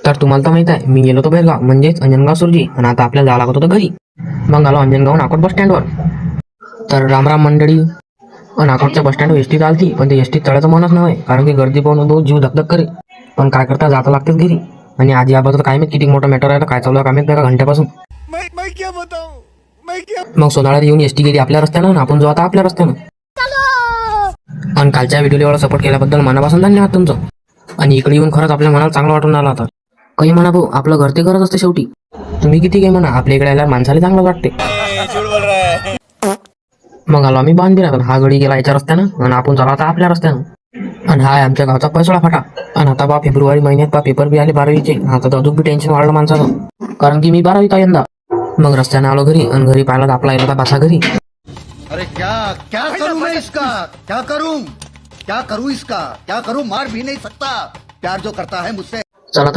तर तुम्हाला तर माहित आहे, मी गेलो होतो बेळगाव म्हणजेच अंजनगाव सुरजी, आणि आता आपल्याला जावं लागत होतं घरी. मग आलो अंजनगाव नाकोट बस स्टँडवर. तर रामराम मंडळी. नाकोटच्या बस स्टँडवर एसटी चालती, पण ते एसटी चढायचं मनच नव्हे, कारण की गर्दी पाहून तो जीव धकधक करे. पण काय करता, जाता लागतेच घरी. आणि आजी आबाचं काय माहित किती मोठा मॅटर आहे, काय चालू आहे काय माहित एका घंट्यापासून. मग सोनाळ्यात येऊन एसटी गेली आपल्या रस्त्यानं, आणि आपण जो आता आपल्या रस्त्यानं. आणि कालच्या व्हिडिओला एवढा सपोर्ट केल्याबद्दल मनापासून धन्यवाद तुमचं. आणि इकडे येऊन खरंच आपल्या मनाला चांगलं वाटून आला होता. काही म्हणा भाऊ, आपलं घर ते घरच असते शेवटी. तुम्ही किती काही म्हणा, आपल्या इकडे आल्यावर माणसाला चांगलं वाटते. मग आलो आम्ही बांधबिरात. हा गडी गेला याच्या रस्त्यानं, आणि आपण चालू आता आपल्या रस्त्यानं. आणि हा आहे आमच्या गावचा पैसोळा फाटा. आणि आता बा फेब्रुवारी महिन्यात बा पेपर बी आले 12वीचे. आता तर अजून बी टेन्शन वाढलं माणसाचं, कारण की मी 12वीचा यंदा. मग रस्त्यानं आलो घरी, आणि घरी पाहिला आपला येला बासा घरी. अरे क्या क्या करूं मैं इसका, क्या करूं इसका, क्या करूं, मार भी नहीं सकता, प्यार जो करता है मुझसे. चला तर